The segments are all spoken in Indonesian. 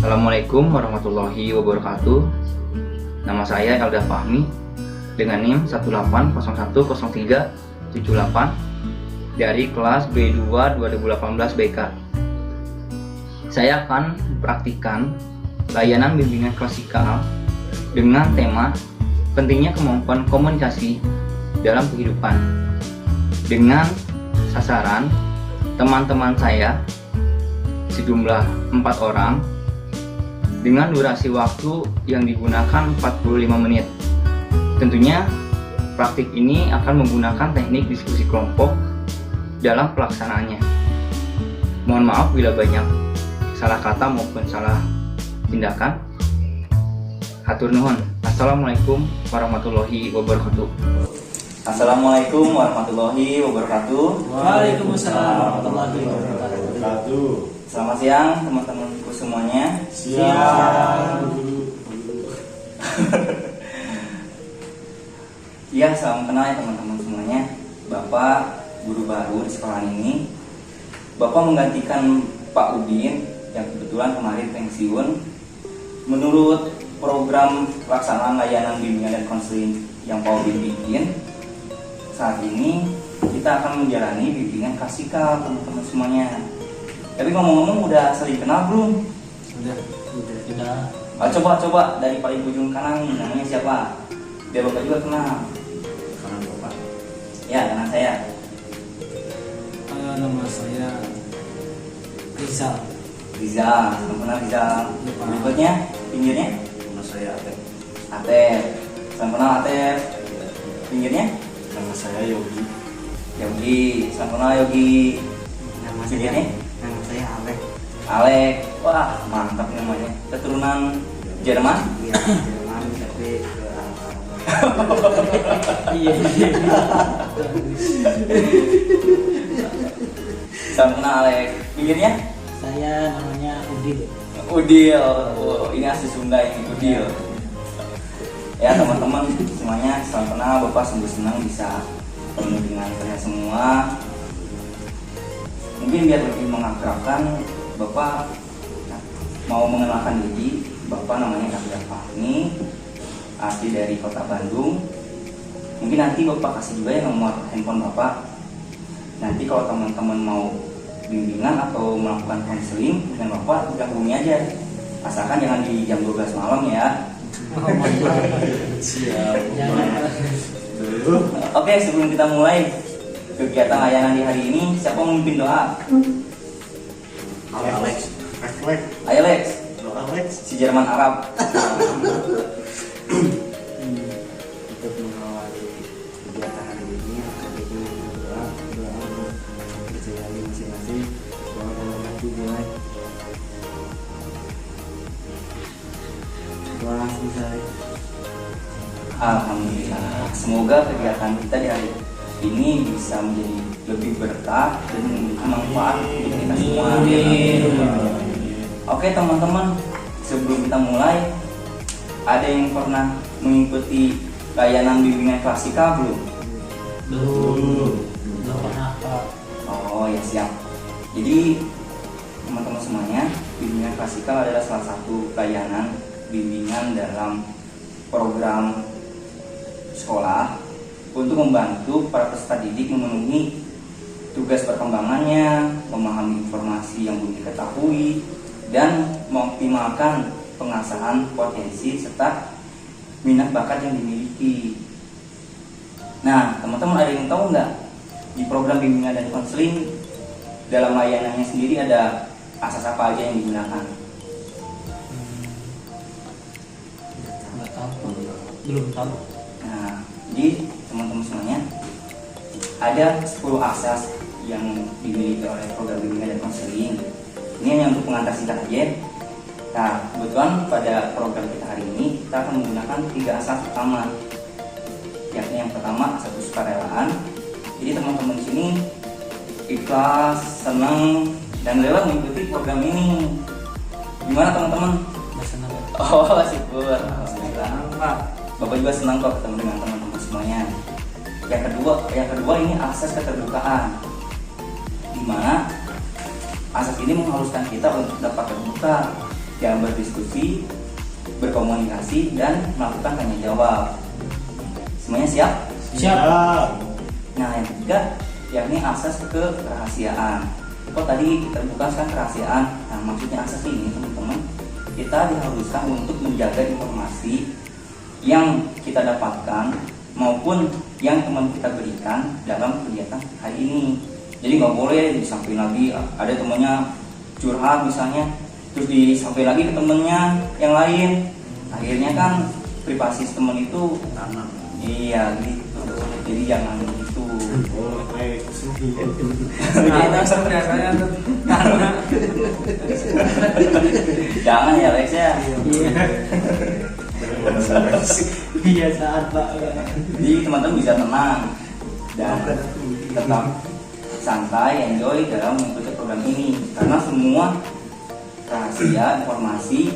Assalamualaikum warahmatullahi wabarakatuh. Nama saya Elda Fahmi dengan NIM 180103878 dari kelas B2 2018 BK. Saya akan mempraktikkan layanan bimbingan klasikal dengan tema pentingnya kemampuan komunikasi dalam kehidupan, dengan sasaran teman-teman saya sejumlah 4 orang dengan durasi waktu yang digunakan 45 menit. Tentunya praktik ini akan menggunakan teknik diskusi kelompok dalam pelaksanaannya. Mohon maaf bila banyak salah kata maupun salah tindakan. Hatur nuhun. Assalamualaikum warahmatullahi wabarakatuh. Assalamualaikum warahmatullahi wabarakatuh. Waalaikumsalam warahmatullahi wabarakatuh. Selamat siang teman-temanku semuanya. Siang. Ya, salam kenal ya teman-teman semuanya. Bapak guru baru di sekolah ini. Bapak menggantikan Pak Udin yang kebetulan kemarin pensiun. Menurut program pelaksanaan layanan bimbingan dan konseling yang Pak Udin bikin, saat ini kita akan menjalani bimbingan klasikal teman-teman semuanya. Tapi ngomong-ngomong udah sering kenal belum? Sudah. Coba dari paling ujung kanan nih, namanya siapa? Biar Bapak juga kenal. Kanan Bapak. Ya, kanan saya. Nama saya Rizal. Rizal, salam kenal Rizal. Ya, Pak. Berikutnya, pinggirnya? Nama saya Atep. Atep, salam kenal Atep. Pinggirnya? Nama saya Yogi. Yogi, salam kenal Yogi. Nama Pinggirnya? Nama saya Alek. Alek, wah mantap namanya. Keturunan Jerman? Iya, Jerman tapi Iya. Salam kenal Alek. Pinggirnya? Saya namanya Udil. Udil, oh, ini asli Sunda ini, Udil. Ya teman-teman semuanya, salam kenal. Bapak sungguh senang bisa bertemu dengan kalian semua. Mungkin biar lebih mengakrabkan, Bapak mau mengenalkan diri. Bapak namanya Elda Fahmi, asli dari kota Bandung. Mungkin nanti Bapak kasih juga ya nomor handphone Bapak. Nanti kalau teman-teman mau bimbingan atau melakukan konseling dengan Bapak, udah hubungi aja. Asalkan jangan di jam 12 malam ya. Siap. Oke, sebelum kita mulai kegiatan layanan di hari ini, siapa mau memimpin doa? Alex. Ayo Lex, Doa Alex. si Jerman Arab. Untuk mengawali kegiatan hari ini, kita berdoa berjaya masing-masing. Doa dalam hati mulai. Doa selesai. Alhamdulillah. Semoga kegiatan kita di hari ini bisa menjadi lebih berkah dan memiliki manfaat untuk kita semua. Oke teman-teman, sebelum kita mulai, ada yang pernah mengikuti layanan bimbingan klasikal belum? Belum pernah Pak. Oh ya, siap. Jadi teman-teman semuanya, bimbingan klasikal adalah salah satu layanan bimbingan dalam program sekolah untuk membantu para peserta didik memenuhi tugas perkembangannya, memahami informasi yang belum diketahui, dan mengoptimalkan pengasahan potensi serta minat bakat yang dimiliki. Nah, teman-teman ada yang tahu nggak di program bimbingan dan konseling dalam layanannya sendiri ada asas apa aja yang digunakan? Nggak tahu. Belum tahu. Nah, jadi teman-teman semuanya ada 10 asas yang dimiliki oleh program bimbingan dan konseling. Ini hanya untuk pengantar singkat aja. Nah, kebetulan pada program kita hari ini kita akan menggunakan 3 asas utama. Yakni yang pertama asas kesukarelaan. Jadi teman-teman sini ikhlas, senang, dan rela mengikuti program ini. Gimana teman-teman? Senang. Oh, syukur. Alhamdulillah. Pak, Bapak juga senang kok ketemu dengan teman-teman semuanya. Yang kedua ini asas keterbukaan, di mana asas ini mengharuskan kita untuk dapat terbuka yang berdiskusi, berkomunikasi, dan melakukan tanya jawab. Semuanya siap? Siap. Nah, yang ketiga yakni akses ke kerahasiaan. Kalau tadi kita bukan kerahasiaan, nah maksudnya akses ini teman-teman, kita diharuskan untuk menjaga informasi yang kita dapatkan maupun yang teman kita berikan dalam kegiatan hari ini. Jadi nggak boleh disampaikan lagi ada temannya curhat misalnya, terus disampaikan lagi ke temennya yang lain. Akhirnya kan privasi teman itu iya gitu. Jadi jangan gitu. Jangan ya Lex ya. Kebiasaan Pak. Jadi teman-teman bisa tenang dan tetap santai, enjoy dalam mengikuti program ini, karena semua rahasia, informasi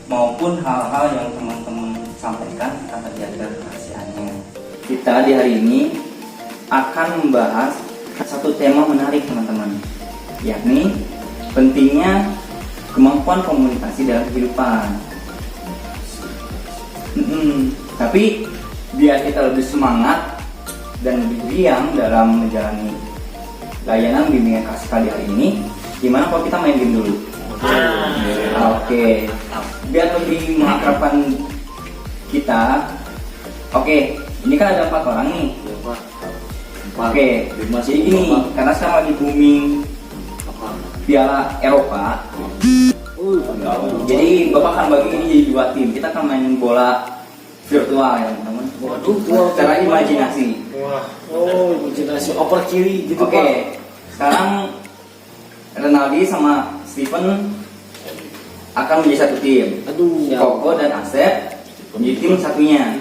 maupun hal-hal yang teman-teman sampaikan akan terjaga rahasianya. Kita di hari ini akan membahas satu tema menarik teman-teman, yakni pentingnya kemampuan komunikasi dalam kehidupan. Tapi biar kita lebih semangat dan lebih riang dalam menjalani layanan bimbingan Kasika di hari ini, gimana kalau kita main game dulu? Oke. Biar lebih mengakrabkan kita. Oke, ini kan ada 4 orang nih. Oke, jadi gini, karena sekarang lagi booming Piala Eropa. Jadi Bapak akan bagi ini jadi 2 tim. Kita akan main bola virtual ya teman-teman. Secara imajinasi. Imajinasi oper kiri gitu. Oke. Sekarang Renaldi sama Steven akan menjadi 1 tim. Koko dan Asep menjadi tim satunya.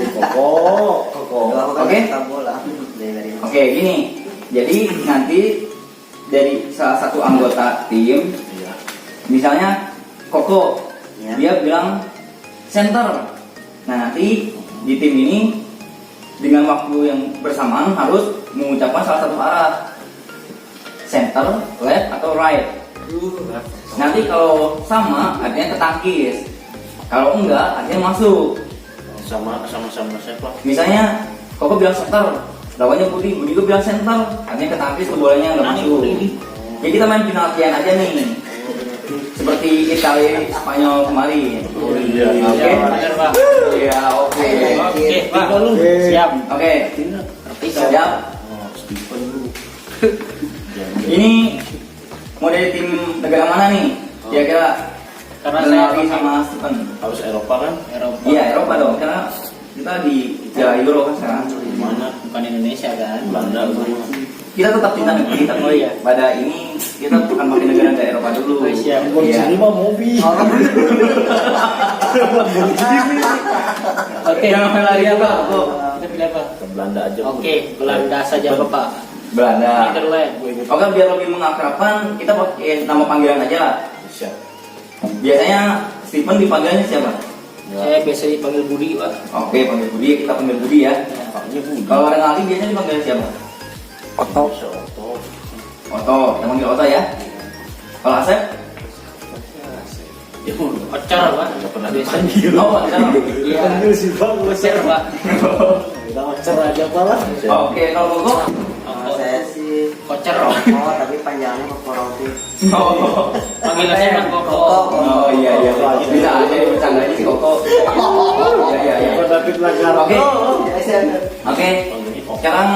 Koko. Oke, gini. Jadi nanti dari salah satu anggota tim, misalnya Koko, dia bilang center. Nah, nanti di tim ini dengan waktu yang bersamaan harus mengucapkan salah satu arah, center, left atau right. Nanti kalau sama artinya ketangkis, kalau enggak artinya masuk. Sama siapa? Misalnya Koko bilang center, lawannya Budi juga bilang center, artinya ketangkis, bolanya enggak masuk. Jadi kita main penaltian aja nih, seperti Italia Spanyol kemarin. Oke. Iya, oke. Siap. Oke. Siap. Ini mau dari tim negara mana nih? Kira-kira Karena saya Renaldi sama Steven. Harus Eropa kan? Iya, Eropa dong. Karena kita di Euro kan sekarang. Mana? bukan Indonesia kan? Belanda. Kita tetap cinta negeri, tapi pada ini kita bukan pakai negara Eropa dulu. Siap. Iya. mah mobil. Oke, Jangan lari apa? Kita pilih apa? Ke Belanda aja. Oke, Belanda saja Bapak. Belanda. Netherlands. Oke, biar lebih mengakrabkan, kita pakai nama panggilan aja. Siap. Biasanya Steven dipanggilnya siapa? Saya biasa dipanggil Budi, Pak. Oke, panggil Budi, kita panggil Budi ya. Paknya Budi. Kalau Renaldi biasanya dipanggil siapa? Oto. Oto, kita panggil Oto ya. Kalau Asep? Ya, Ocar, Pak. nggak pernah Biasa. dipanggil. Oh, Oto. Iya. sih Bang, Ocar, Pak. Kita ocer aja apa lah. Oke, kalau Koko? Saya sih Kocer. Koko, tapi panjangnya Koko Roti. Oh, Panggilannya Mas Koko. oh iya iya. Bisa aja bercandanya si Koko. Iya iya. David Lagar. Oke. Ya, Oke. Sekarang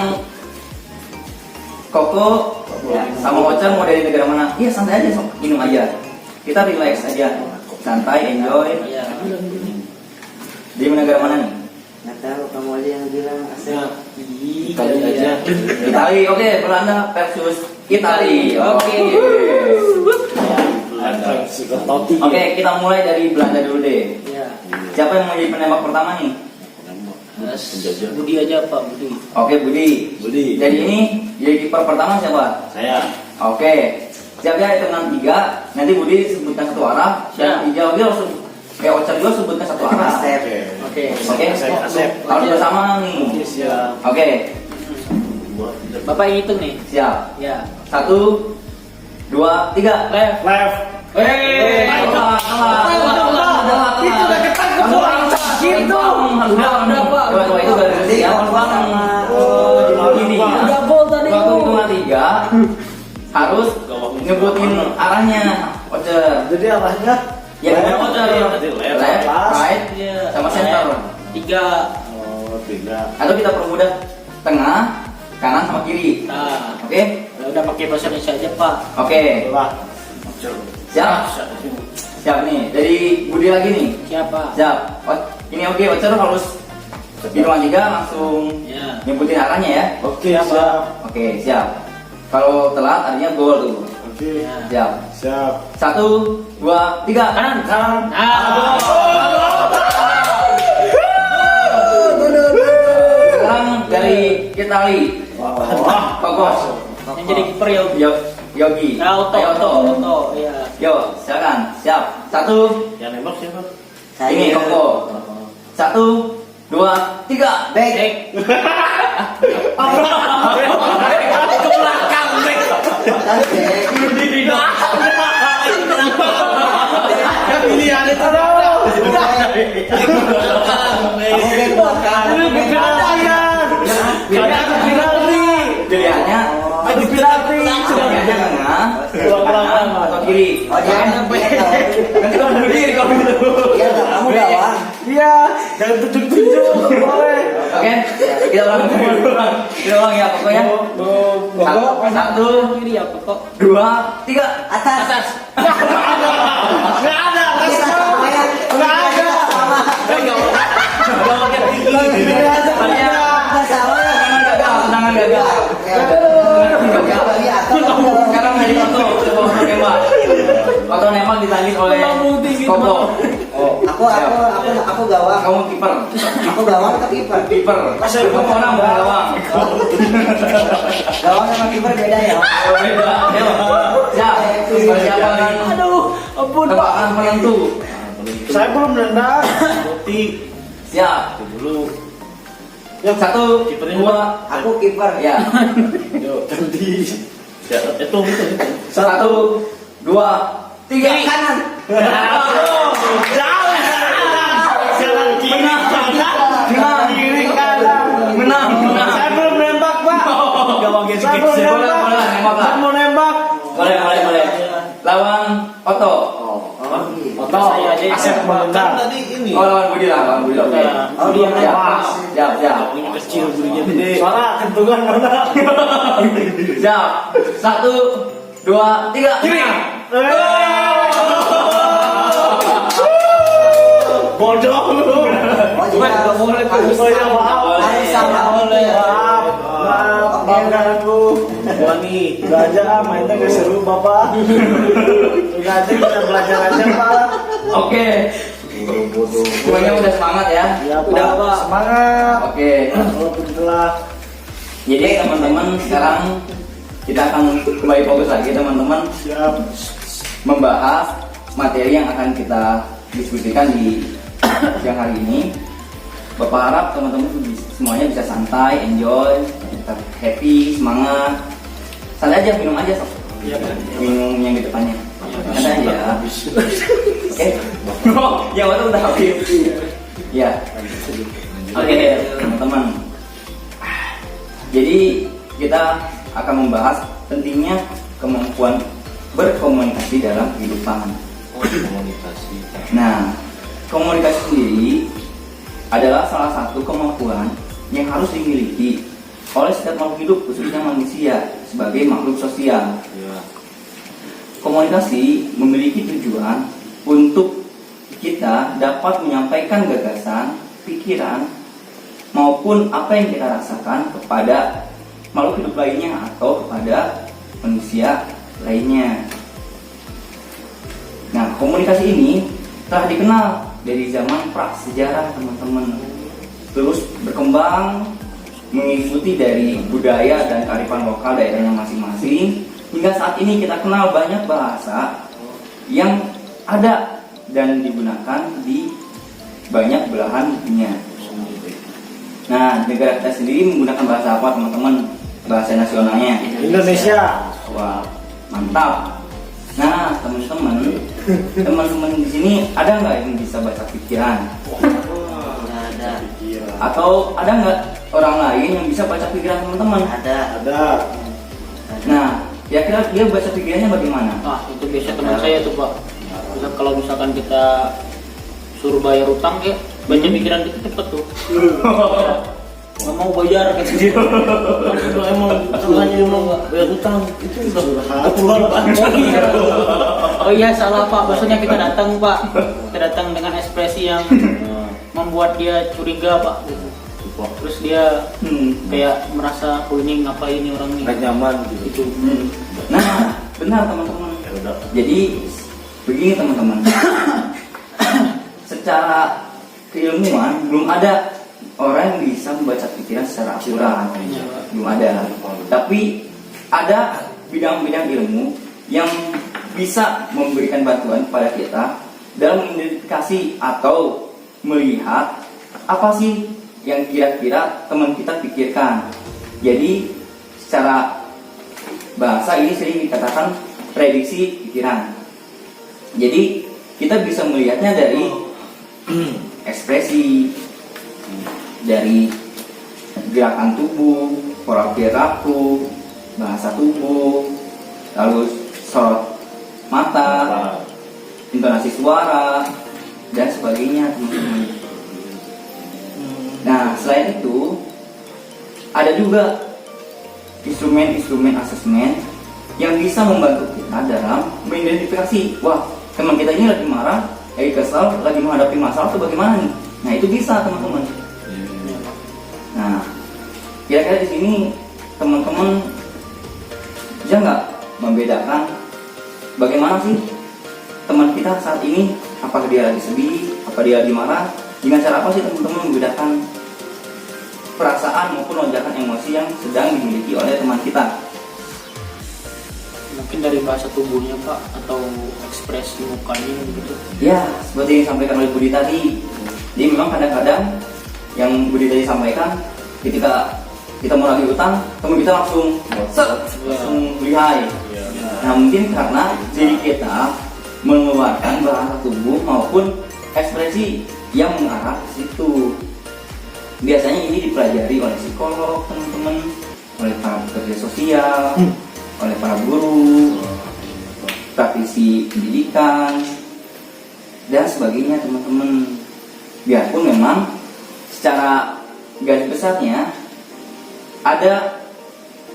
Koko sama Ocha mau dari negara mana? Iya santai aja sok, minum aja. Kita relax aja, santai, enjoy. Iya. Di negara mana nih? nggak tahu kamu aja yang bilang asal. Itali aja. Itali, oke. Belanda versus Itali. Oke. Oke, kita mulai dari Belanda dulu deh. Iya. Siapa yang mau jadi penembak pertama nih? Penjajah. Budi aja, Pak, Budi. Oke, Budi. Budi. Jadi ini jadi kiper pertama siapa? Saya. Oke. Siap ya, hitungan 3. Nanti Budi sebutkan satu arah dan dijawab dia langsung. Ocha juga sebutkan satu arah. Asep. Oke. Oke. Asep. Harus bersama nih. Siap. Oke. Bapak yang hitung nih. Siap. Ya. 1, 2, 3. Left. Left. Itu udah ketangkep gitu. Udah Pak. Coba itu gak ada ya. Gini ya. Udah gol tadi. Waktu hitungan 3 harus nyebutin arahnya, voucher. Jadi arahnya Ya benar voucher. Left, right, sama center. 3. Oh, 3. Atau kita permudah tengah, kanan sama kiri. Nah, Oke? udah pakai bahasa Indonesia aja Pak. Oke. Lah. Siap? Siap nih. Dari Budi lagi nih. Siapa? Siap. Oh, ini oke, voucher harus hitungan 3 langsung Ya. nyebutin arahnya ya. Oke, siap. Oke, siap. Kalau telat artinya gol tuh. Oke. Ya. Siap. Siap. 1, 2, 3. Kanan. Kanan. Sekarang dari Itali. Wah. Fokus. Yang jadi kiper ya. Yogi. Auto. Iya. Yo, silakan. Siap. 1. Yang nembak siapa? Ini Koko. 1, 2, 3. Back. Ke belakang, Bek. Pilihan itu Pilihannya pilihannya tengah atau kiri. Oh jangan Nanti kamu bunuh diri kalau gitu. ya kamu gawang. Iya, jangan tunjuk-tunjuk. Boleh. Oke, kita ulang ya pokoknya. Satu, Kiri ya, Kok. 2, 3. Atas. Nggak ada. Kita sama ya. Nggak ada. Kita sama ya. Tendangan gagal. Sekarang dari Oto nembak. Oto nembak ditanding oleh Koko. Aku gawang. Kamu kiper. Aku gawang atau kiper? Kiper. Kamu orang bukan gawang. Gawang sama kiper beda ya. Beda. Siap. Persiapan. Ampun, Tembakan menentu. Saya belum nendang. Putih. Siap. Dulu. Yang 1, 2. Aku kiper. Ya. Yuk, ganti. Itu. 1, 2, 3. Kanan. Jalan kiri kanan. Kiri kanan. Menang. Saya belum nembak, Pak. Saya belum nembak. Boleh, nembak lah. Saya mau nembak. Boleh. Lawan Oto. Oto saya aja. Asep menendang. Oh, lawan Budi lah, lawan Budi. Oke. Oh, dia nembak. Siap. Kecil budinya gede. Suara kentungan mana? Siap. 1, 2, 3. Kiri. Bodoh lu. Oh jadi harus Oh ya, maaf. harus sama Boleh. Maaf. Maafkan aku. Gua nih, belajar mainnya gak seru, Bapak. Udah aja kita belajar aja, Pak. Oke. Semuanya udah semangat ya. Ya, Udah, Pak. Pak. Semangat. Oke. Kalau begitulah. Jadi teman-teman sekarang kita akan kembali fokus lagi teman-teman Siap. membahas materi yang akan kita diskusikan di siang hari ini. Bapak harap teman-teman semuanya bisa santai, enjoy, tetap happy, semangat. Santai aja, minum aja sob. Minum yang di depannya. Santai aja. Oke. Oh, ya waktu udah habis. Ya. Oke, teman-teman. Jadi kita akan membahas pentingnya kemampuan berkomunikasi dalam kehidupan. Nah, komunikasi sendiri adalah salah satu kemampuan yang harus dimiliki oleh setiap makhluk hidup, khususnya manusia sebagai makhluk sosial. Komunikasi memiliki tujuan untuk kita dapat menyampaikan gagasan, pikiran, maupun apa yang kita rasakan kepada makhluk hidup lainnya atau kepada manusia lainnya. Nah, komunikasi ini telah dikenal dari zaman prasejarah, teman-teman. Terus berkembang mengikuti dari budaya dan kearifan lokal daerahnya masing-masing. Hingga saat ini kita kenal banyak bahasa yang ada dan digunakan di banyak belahan dunia. Nah, negara kita sendiri menggunakan bahasa apa, teman-teman? Bahasa nasionalnya Indonesia. Wah, mantap. Nah, teman-teman di sini ada nggak yang bisa baca pikiran? Nggak ada. Atau ada nggak orang lain yang bisa baca pikiran teman-teman? Ada. Nah, kira-kira dia baca pikirannya bagaimana? Itu biasa teman saya tuh Pak. Kalau misalkan kita suruh bayar utang ya, baca pikiran kita cepet tuh. Nggak mau bayar kata dia. Kalau emang hanya mau bayar utang itu Oh iya salah Pak, maksudnya kita datang Pak. Kita datang dengan ekspresi yang membuat dia curiga Pak. Terus dia kayak merasa ini ngapain ini orang ini. Nggak nyaman gitu. Nah, benar teman-teman. Jadi begini teman-teman. Secara keilmuan belum ada orang yang bisa membaca pikiran secara akurat. Belum ada. Tapi ada bidang-bidang ilmu yang bisa memberikan bantuan kepada kita dalam mengidentifikasi atau melihat apa sih yang kira-kira teman kita pikirkan. Jadi secara bahasa ini sering dikatakan prediksi pikiran. Jadi kita bisa melihatnya dari ekspresi, dari gerakan tubuh, pola perilaku, bahasa tubuh, lalu sorot mata, intonasi suara, dan sebagainya teman-teman. Nah, selain itu ada juga instrumen-instrumen asesmen yang bisa membantu kita dalam mengidentifikasi, wah teman kita ini lagi marah, lagi kesal, lagi menghadapi masalah atau bagaimana nih. Nah itu bisa teman-teman. Nah kira-kira di sini teman-teman bisa nggak membedakan bagaimana sih teman kita saat ini, apakah dia lagi sedih, apa dia lagi marah, dengan cara apa sih teman-teman membedakan perasaan maupun lonjakan emosi yang sedang dimiliki oleh teman kita? Mungkin dari bahasa tubuhnya Pak, atau ekspresi mukanya gitu. Ya, seperti yang disampaikan oleh Budi tadi. Jadi memang kadang-kadang yang Budi tadi sampaikan, ketika kita mau lagi utang, teman kita langsung lihai. Nah mungkin karena diri kita mengeluarkan bahasa tubuh maupun ekspresi yang mengarah ke situ. Biasanya ini dipelajari oleh psikolog teman-teman, oleh para pekerja sosial, oleh para guru, praktisi pendidikan, dan sebagainya teman-teman. Biarpun memang secara garis besarnya ada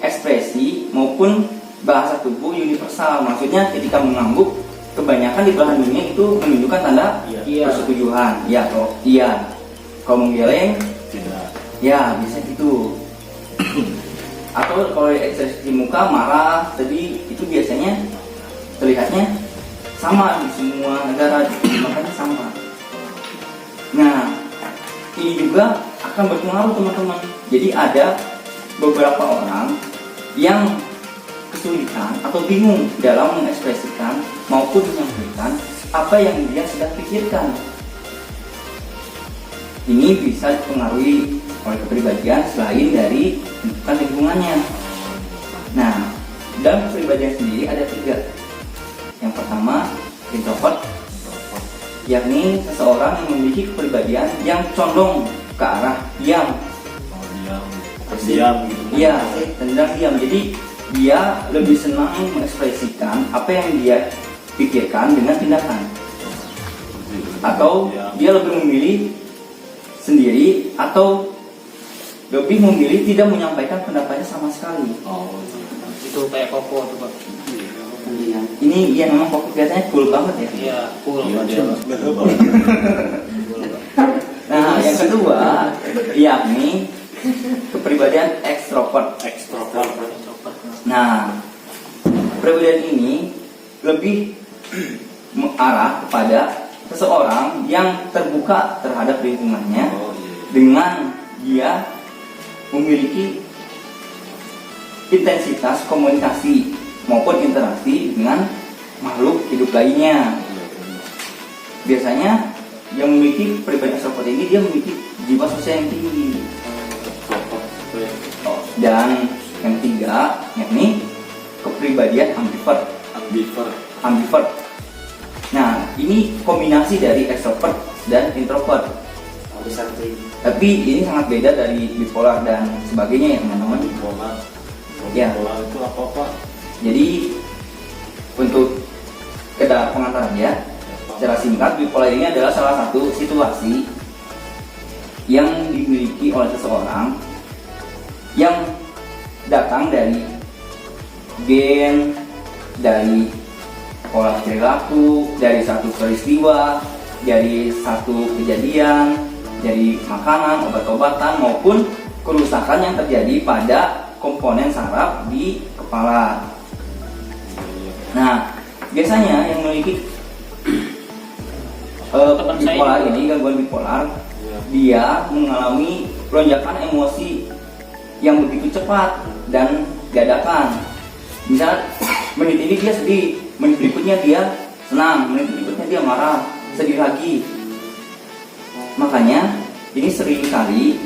ekspresi maupun bahasa tubuh universal. Maksudnya ketika mengangguk, kebanyakan di belahan dunia itu menunjukkan tanda persetujuan. Ya atau iya. Kalau menggeleng, ya bisa gitu. Atau kalau ekspresi muka marah, sedih, itu biasanya terlihatnya sama di semua negara, makanya sama. Nah, ini juga akan berpengaruh teman-teman. Jadi ada beberapa orang yang kesulitan atau bingung dalam mengekspresikan maupun menyampaikan apa yang dia sedang pikirkan. Ini bisa dipengaruhi oleh kepribadian selain dari lingkungannya. Nah, dalam kepribadian sendiri ada 3. Yang pertama, introvert, yakni seseorang yang memiliki kepribadian yang condong ke arah diam. Diam gitu. Iya, cenderung diam. Jadi dia lebih senang mengekspresikan apa yang dia pikirkan dengan tindakan. Atau dia lebih memilih sendiri atau lebih memilih tidak menyampaikan pendapatnya sama sekali. Itu kayak Koko tuh Pak. Ini iya memang Koko kelihatannya cool banget ya. Iya, cool. Nah, yang kedua yakni kepribadian ekstrovert. Nah, kepribadian ini lebih mengarah kepada seseorang yang terbuka terhadap lingkungannya dengan dia memiliki intensitas komunikasi maupun interaksi dengan makhluk hidup lainnya. Biasanya yang memiliki kepribadian seperti ini dia memiliki jiwa sosial yang tinggi. Dan yang ketiga yakni kepribadian ambivert. ambivert. Nah, ini kombinasi dari extrovert dan introvert. Tapi ini sangat beda dari bipolar dan sebagainya ya teman-teman. Bipolar. Ya. Bipolar itu apa? Jadi untuk pengantarnya, secara singkat, bipolar ini adalah salah satu situasi yang dimiliki oleh seseorang yang datang dari gen, dari pola perilaku, dari satu peristiwa, dari satu kejadian, dari makanan, obat-obatan maupun kerusakan yang terjadi pada komponen saraf di kepala. Nah, biasanya yang memiliki bipolar ini, gangguan bipolar, dia mengalami lonjakan emosi yang begitu cepat dan dadakan. Misal menit ini dia sedih, menit berikutnya dia senang, menit berikutnya dia marah, sedih lagi. Makanya ini sering kali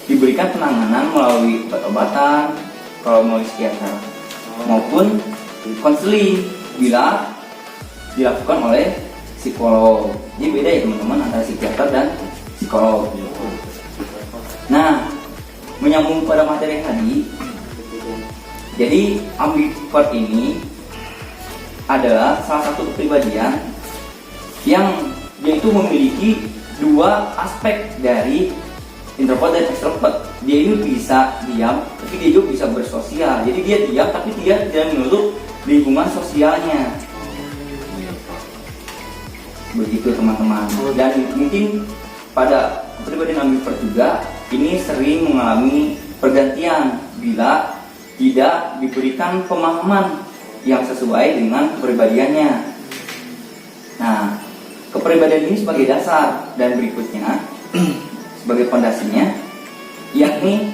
diberikan penanganan melalui obat-obatan, kalau melalui psikiater maupun konseling bila dilakukan oleh psikolog. Jadi beda ya teman-teman antara psikiater dan psikolog. Nah, menyambung pada materi tadi, jadi ambivert ini adalah salah satu kepribadian yang dia itu memiliki dua aspek dari introvert dan extrovert. Dia ini bisa diam, tapi dia juga bisa bersosial. Jadi dia diam, tapi dia tidak menutup lingkungan sosialnya. Begitu teman-teman. Dan mungkin pada kepribadian ambivert juga ini sering mengalami pergantian bila tidak diberikan pemahaman yang sesuai dengan kepribadiannya. Nah, kepribadian ini sebagai dasar dan berikutnya sebagai fondasinya yakni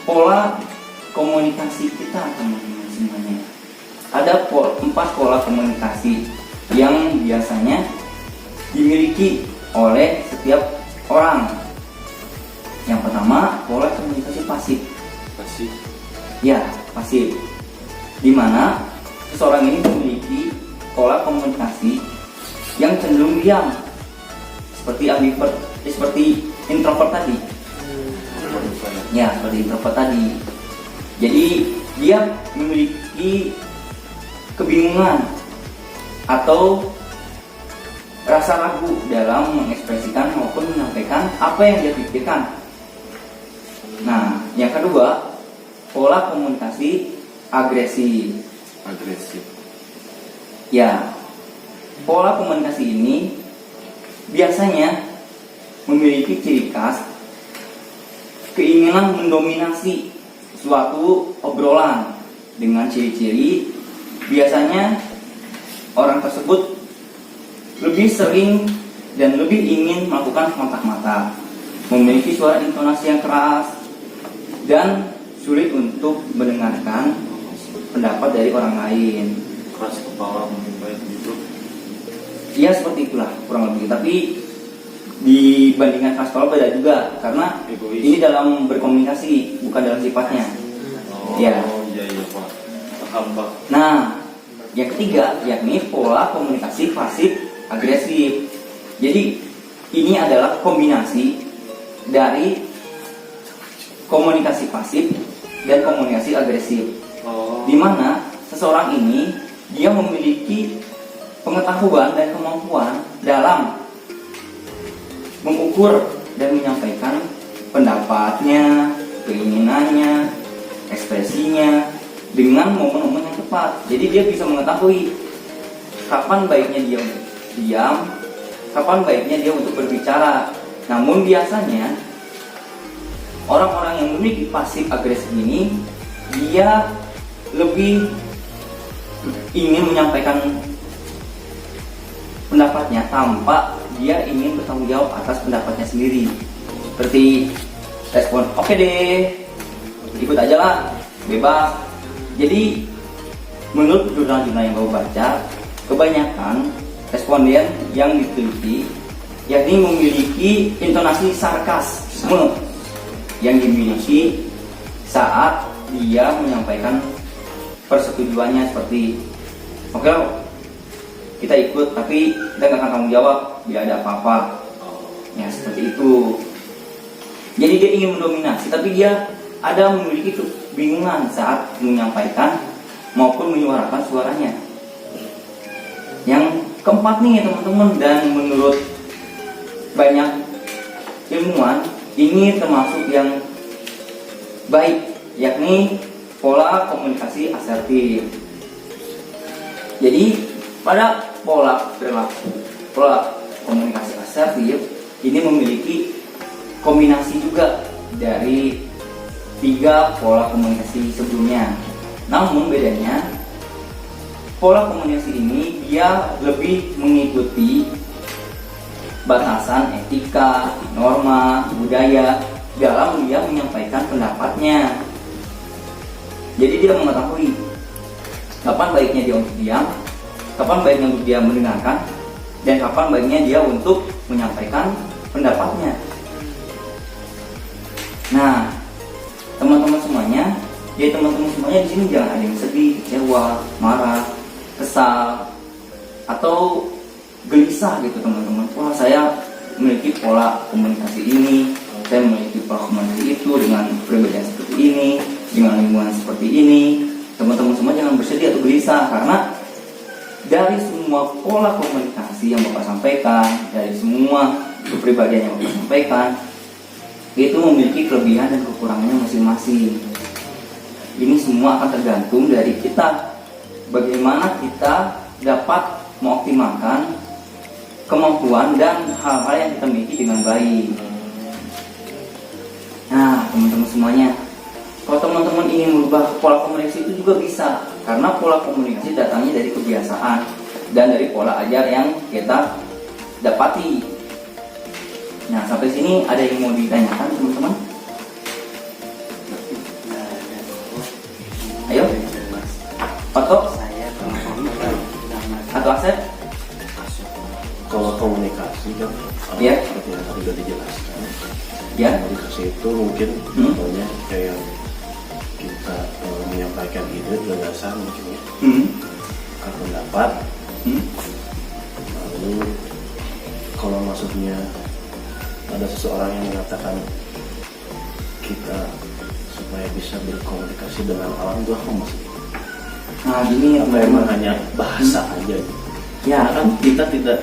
pola komunikasi kita teman-teman semuanya. Ada 4 pola komunikasi yang biasanya dimiliki oleh setiap orang. Yang pertama, pola komunikasi pasif. Pasif. Ya, pasif. Di mana seseorang ini memiliki pola komunikasi yang cenderung diam, seperti ambivert, seperti introvert tadi. Ya, seperti introvert tadi. Jadi dia memiliki kebingungan atau rasa ragu dalam mengekspresikan maupun menyampaikan apa yang dia pikirkan. Nah, yang kedua, pola komunikasi agresif. Ya, pola komunikasi ini biasanya memiliki ciri khas keinginan mendominasi suatu obrolan dengan ciri-ciri biasanya orang tersebut lebih sering dan lebih ingin melakukan kontak mata, memiliki suara intonasi yang keras dan sulit untuk mendengarkan pendapat dari orang lain. Keras kepala mungkin kayak gitu. Ya seperti itulah kurang lebih. Tapi dibandingkan keras kepala beda juga karena Egois. ini dalam berkomunikasi bukan dalam sifatnya. Iya Pak. Paham Pak. Nah, yang ketiga yakni pola komunikasi pasif agresif. Jadi ini adalah kombinasi dari komunikasi pasif dan komunikasi agresif. Di mana seseorang ini dia memiliki pengetahuan dan kemampuan dalam mengukur dan menyampaikan pendapatnya, keinginannya, ekspresinya dengan momen-momen yang tepat. Jadi dia bisa mengetahui kapan baiknya dia untuk diam, kapan baiknya dia untuk berbicara. Namun biasanya orang-orang yang memiliki pasif agresif ini dia lebih ingin menyampaikan pendapatnya tanpa dia ingin bertanggung jawab atas pendapatnya sendiri. Seperti respon oke deh, ikut aja lah, bebas. Jadi menurut jurnal-jurnal yang gue baca, kebanyakan responden yang diteliti yakni memiliki intonasi sarkasme yang dimiliki saat dia menyampaikan persetujuannya seperti oke, kita ikut tapi kita nggak akan tanggung jawab bila ada apa-apa. Ya seperti itu. Jadi dia ingin mendominasi, tapi dia ada memiliki kebingungan saat menyampaikan maupun menyuarakan suaranya. Yang keempat nih teman-teman, dan menurut banyak ilmuwan ini termasuk yang baik, yakni pola komunikasi asertif. Jadi pada pola komunikasi asertif ini memiliki kombinasi juga dari 3 pola komunikasi sebelumnya. Namun bedanya pola komunikasi ini dia lebih mengikuti batasan etika, norma, budaya dalam dia menyampaikan pendapatnya. Jadi dia mengetahui kapan baiknya dia untuk diam, kapan baiknya untuk dia mendengarkan, dan kapan baiknya dia untuk menyampaikan pendapatnya. Nah, teman-teman semuanya di sini jangan ada yang sedih, kecewa, marah, kesal, atau gelisah gitu teman-teman. Wah, saya memiliki pola komunikasi ini, saya memiliki pola komunikasi itu dengan perbedaan seperti ini, dengan lingkungan seperti ini. Teman-teman semua jangan bersedih atau gelisah, karena dari semua pola komunikasi yang Bapak sampaikan, dari semua kepribadian yang Bapak sampaikan, itu memiliki kelebihan dan kekurangannya masing-masing. Ini semua akan tergantung dari kita, bagaimana kita dapat mengoptimalkan kemampuan dan hal-hal yang kita miliki dengan baik. Nah, teman-teman semuanya, kalau teman-teman ingin merubah pola komunikasi itu juga bisa, karena pola komunikasi datangnya dari kebiasaan dan dari pola ajar yang kita dapati. Nah, sampai sini ada yang mau ditanyakan teman-teman? Ayo, Patok atau Asep? Kalau komunikasi kan, Ya. seperti yang tadi sudah dijelaskan. Ya. Komunikasi itu mungkin contohnya kayak kita menyampaikan ide, gagasan mungkin ya, atau pendapat. Lalu kalau maksudnya ada seseorang yang mengatakan kita supaya bisa berkomunikasi dengan alam, itu apa maksudnya? Nah, gini Memang hanya bahasa aja. Ya, Karena kan kita tidak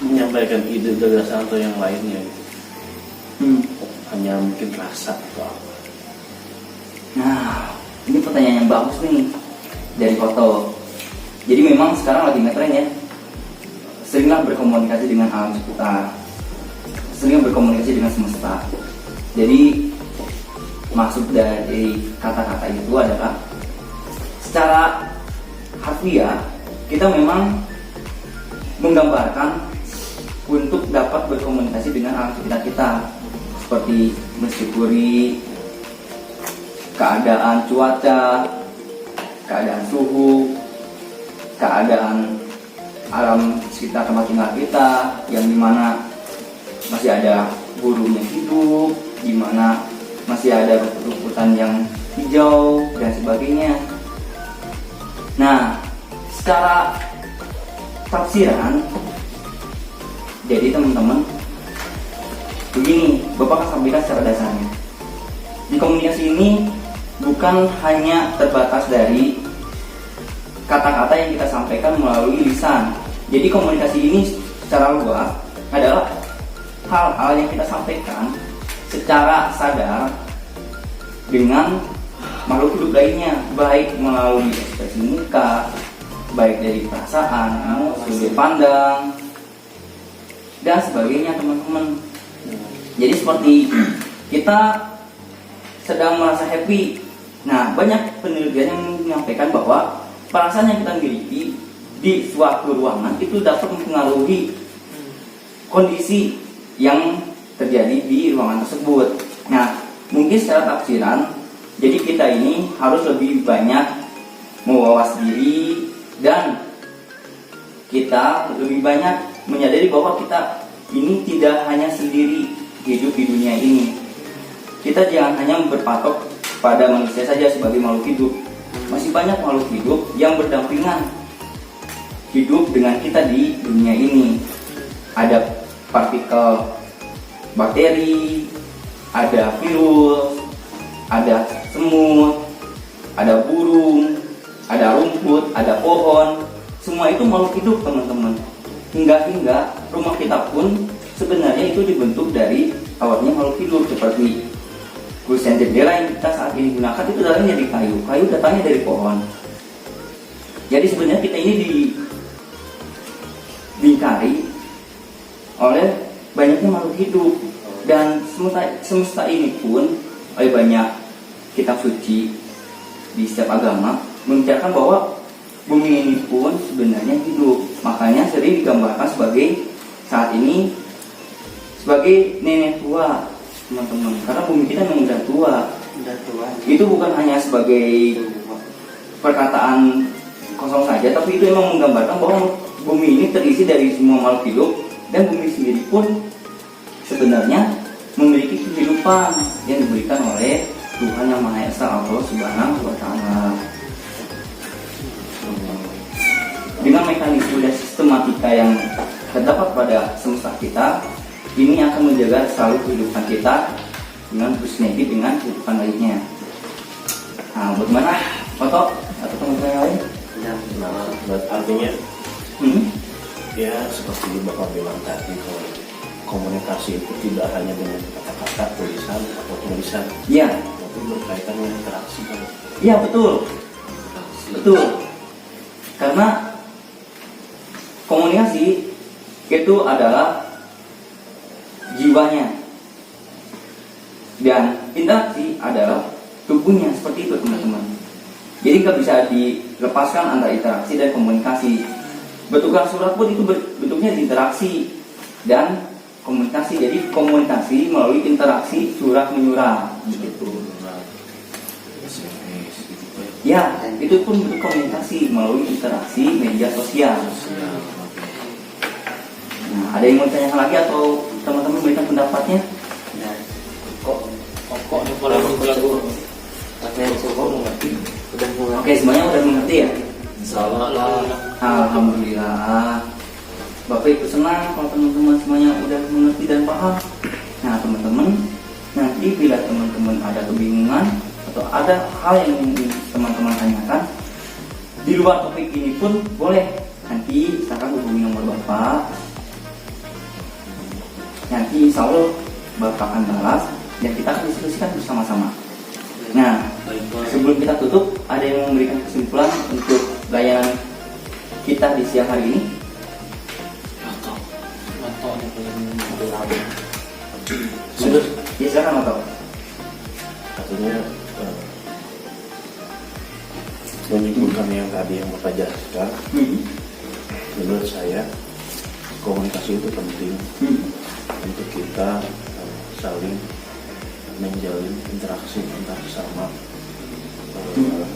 menyampaikan ide, gagasan atau yang lainnya gitu. Hanya mungkin rasa atau apa. Nah, ini pertanyaan yang bagus nih dari Koto. Jadi memang sekarang lagi ngetren ya, seringlah berkomunikasi dengan alam sekitar, sering berkomunikasi dengan semesta. Jadi maksud dari kata-kata itu adalah secara harfiah kita memang menggambarkan untuk dapat berkomunikasi dengan alam sekitar kita, seperti mensyukuri keadaan cuaca, keadaan suhu, keadaan alam sekitar tempat tinggal kita, yang dimana masih ada burung yang hidup, di mana masih ada rumput-rumputan yang hijau dan sebagainya. Nah, secara tafsiran, jadi teman-teman, begini, Bapak akan sampaikan secara dasarnya. Di komunikasi ini bukan hanya terbatas dari kata-kata yang kita sampaikan melalui lisan. Jadi komunikasi ini secara luas adalah hal-hal yang kita sampaikan secara sadar dengan makhluk hidup lainnya, baik melalui ekspresi muka, baik dari perasaan, sudut pandang, dan sebagainya teman-teman. Jadi seperti kita sedang merasa happy. Nah, banyak penelitian yang menyampaikan bahwa perasaan yang kita miliki di suatu ruangan itu dapat mempengaruhi kondisi yang terjadi di ruangan tersebut. Nah, mungkin secara tafsiran, jadi kita ini harus lebih banyak mewawas diri dan kita lebih banyak menyadari bahwa kita ini tidak hanya sendiri hidup di dunia ini. Kita jangan hanya berpatok pada manusia saja sebagai makhluk hidup. Masih banyak makhluk hidup yang berdampingan hidup dengan kita di dunia ini. Ada partikel bakteri, ada virus, ada semut, ada burung, ada rumput, ada pohon. Semua itu makhluk hidup, teman-teman. Hingga rumah kita pun sebenarnya itu dibentuk dari awalnya makhluk hidup, seperti kusen jendela yang kita saat ini gunakan itu datangnya dari kayu. Kayu datangnya dari pohon. Jadi sebenarnya kita ini dilingkari oleh banyaknya makhluk hidup, dan semesta ini pun oleh banyak kitab suci di setiap agama menceritakan bahwa bumi ini pun sebenarnya hidup. Makanya sering digambarkan sebagai saat ini sebagai nenek tua, teman-teman, karena bumi kita memang sudah tua. Udah tua. Itu bukan hanya sebagai perkataan kosong saja, tapi itu memang menggambarkan bahwa bumi ini terisi dari semua makhluk hidup, dan bumi sendiri pun sebenarnya memiliki kehidupan yang diberikan oleh Tuhan Yang Maha Esa, Allah Subhanahu wa Ta'ala. Dengan mekanisme dan sistematika yang terdapat pada semesta kita, ini akan menjaga selalu kehidupan kita dengan bersinergi dengan kehidupan lainnya. Nah, bagaimana Oto atau teman-teman yang lain? Artinya ya seperti Bapak bilang tadi, kalau komunikasi itu tidak hanya dengan kata-kata, tulisan atau tulisan, Iya, tapi berkaitan dengan interaksi kan. iya betul, betul. Karena komunikasi itu adalah jiwanya, dan interaksi adalah tubuhnya, seperti itu, teman-teman. Jadi nggak bisa dilepaskan antara interaksi dan komunikasi. Bentukan surat pun itu bentuknya interaksi dan komunikasi. Jadi komunikasi melalui interaksi surat menyurat, gitu. Ya, itu pun bentuk komunikasi melalui interaksi media sosial. Nah, ada yang mau tanya lagi atau teman-teman berikan pendapatnya? Nah, Kok nih kalau lagu apa yang suka mengerti? Udah mulai. Oke, semuanya udah mengerti ya? Alhamdulillah. Alhamdulillah. Bapak Ibu senang kalau teman-teman semuanya udah mengerti dan paham. Nah, teman-teman, nanti bila teman-teman ada kebingungan atau ada hal yang ingin teman-teman tanyakan di luar topik ini pun boleh. Nanti silakan hubungi nomor Bapak. Nanti insya Allah Bapak akan balas dan kita akan diskusikan bersama-sama. Nah, sebelum kita tutup, ada yang memberikan kesimpulan untuk layanan kita di siang hari ini? Atau nih kalau Sudah, ya silakan Bapak. Artinya menyimpulkan yang tadi yang Bapak jelaskan, menurut saya komunikasi itu penting untuk kita saling menjalin interaksi antar sesama,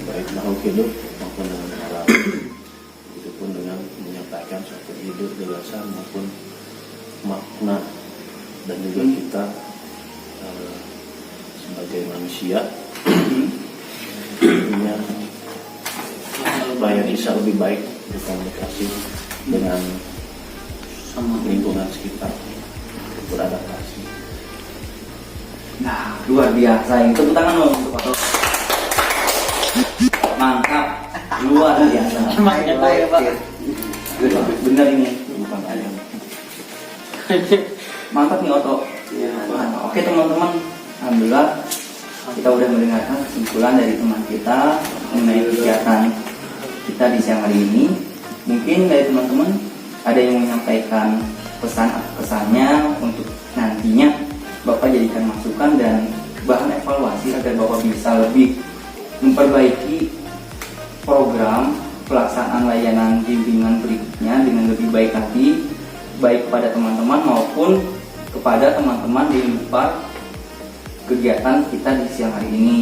baik makhluk hidup maupun dengan alam. Itu pun dengan menyampaikan suatu ide, gagasan maupun makna, dan juga kita sebagai manusia punya supaya bisa lebih baik berkomunikasi dengan lingkungan sekitar, beradaptasi. Nah, luar biasa. Ini tepuk tangan dong untuk Pak. Mantap, luar biasa. Emang nyata ya Pak. Bener ini, bukan ayam. Mantap nih Oto. Mantap. Oke teman-teman, alhamdulillah kita udah mendengarkan kesimpulan dari teman kita mengenai kegiatan kita di siang hari ini. Mungkin dari teman-teman ada yang menyampaikan pesan-kesannya untuk nantinya Bapak jadikan masukan dan bahan evaluasi agar Bapak bisa lebih memperbaiki program pelaksanaan layanan bimbingan berikutnya dengan lebih baik lagi, baik kepada teman-teman maupun kepada teman-teman di luar kegiatan kita di siang hari ini.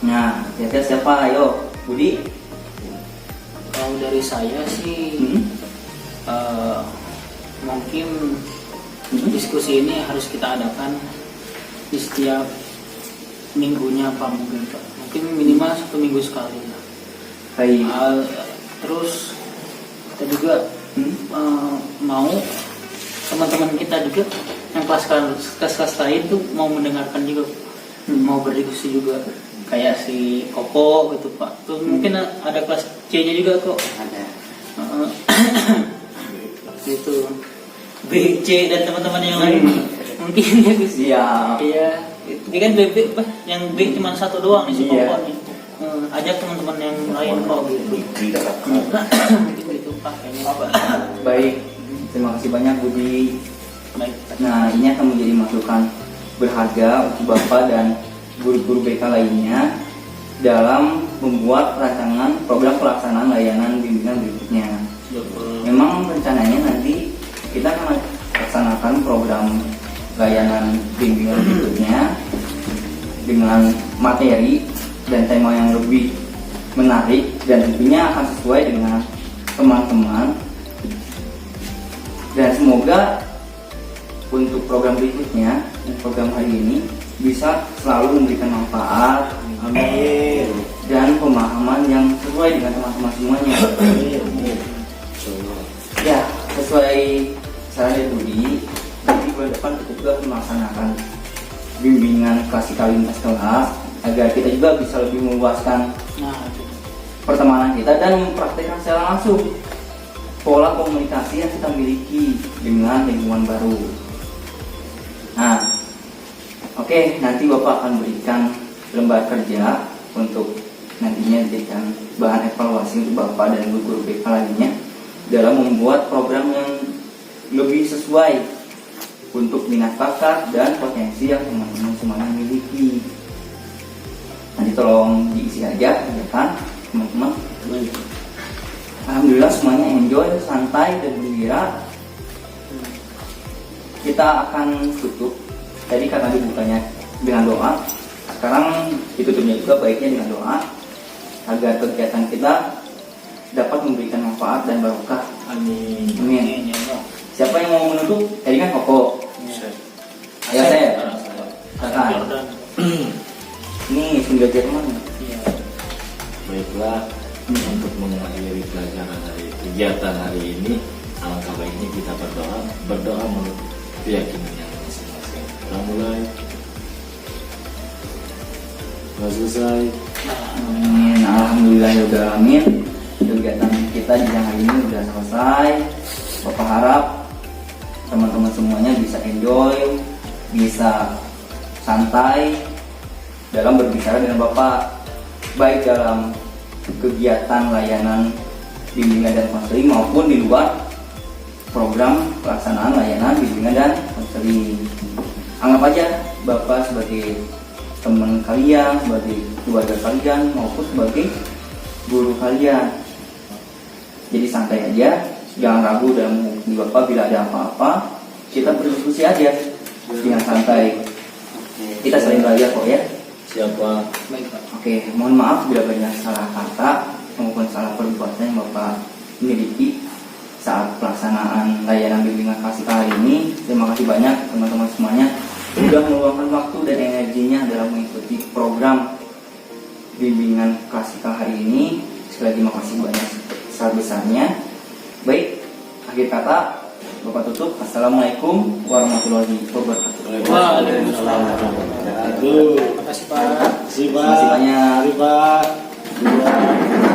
Nah, kira-kira siapa? Ayo, Budi. Kalau dari saya sih mungkin diskusi ini harus kita adakan di setiap minggunya Pak, mungkin minimal 1 minggu sekali. Baik. Terus kita juga mau teman-teman kita juga yang kelas lain tuh mau mendengarkan juga, mau berdiskusi juga kayak si Koko gitu Pak. Tuh mungkin ada kelas C-nya juga kok. Ada. Gitu. B, C dan teman-teman yang lain mungkin ya Gus. Iya. Iya. Ini kan B yang B cuma satu doang nih si Iya. Koko nih. Ajak teman-teman yang lain kok gitu. Mungkin gitu Pak kayaknya Pak. Baik, terima kasih banyak Budi. Baik. Nah, ini akan menjadi masukan berharga untuk Bapak dan guru-guru BK lainnya dalam membuat rancangan program pelaksanaan layanan bimbingan berikutnya. Memang rencananya nanti kita akan laksanakan program layanan bimbingan berikutnya dengan materi dan tema yang lebih menarik dan tentunya akan sesuai dengan teman-teman, dan semoga untuk program berikutnya dan program hari ini bisa selalu memberikan manfaat, Amin. dan pemahaman yang sesuai dengan teman-teman semuanya. Ya, sesuai saran dari Budi, nanti bulan depan kita juga melaksanakan bimbingan klasikal lintas kelas agar kita juga bisa lebih meluaskan Nah, itu. pertemanan kita dan mempraktekkan secara langsung pola komunikasi yang kita miliki dengan lingkungan baru. Nah, oke, nanti Bapak akan berikan lembar kerja untuk nantinya dijadikan bahan evaluasi untuk Bapak dan guru-guru BK lainnya dalam membuat program yang lebih sesuai untuk minat bakat dan potensi yang teman-teman semuanya miliki. Nanti tolong diisi aja, ya kan, teman-teman. Alhamdulillah semuanya enjoy, santai dan gembira. Kita akan tutup. Tadi karena dibukanya dengan doa, sekarang ditutupnya juga baiknya dengan doa agar kegiatan kita dapat memberikan manfaat dan barokah. Amin. Amin. Ya, ya. Siapa yang mau menutup? Tadi kan Koko. Ayo saya. Kakak. Jordan. Ini single Jerman. Iya. Baiklah, untuk mengakhiri pelajaran hari kegiatan hari ini, alangkah baiknya kita berdoa menurut keyakinan yang masing-masing. Kita mulai. Sudah selesai. Amin. Alhamdulillah ya udah amin. Kegiatan kita di siang hari ini udah selesai. Bapak harap teman-teman semuanya bisa enjoy, bisa santai dalam berbicara dengan Bapak, baik dalam kegiatan layanan bimbingan dan konseling maupun di luar program pelaksanaan layanan bimbingan dan konseling. Anggap aja Bapak sebagai teman kalian, sebagai keluarga kalian maupun sebagai guru kalian. Jadi santai aja, jangan ragu dalam menghubungi Bapak bila ada apa-apa. Kita berdiskusi aja dengan santai. Kita saling belajar kok ya. Siapa? Baik Pak. Oke, mohon maaf bila banyak salah kata maupun salah perbuatan yang Bapak miliki saat pelaksanaan layanan bimbingan klasikal hari ini. Terima kasih banyak teman-teman semuanya sudah meluangkan waktu dan energinya dalam mengikuti program bimbingan klasikal hari ini. Sekali lagi makasih banyak sebesar-besarnya. Baik, akhir kata Bapak tutup. Assalamualaikum warahmatullahi wabarakatuh. Waalaikumsalam. Aduh. Terima kasih Pak. Terima Terima kasih banyak. Terima kasih, Pak.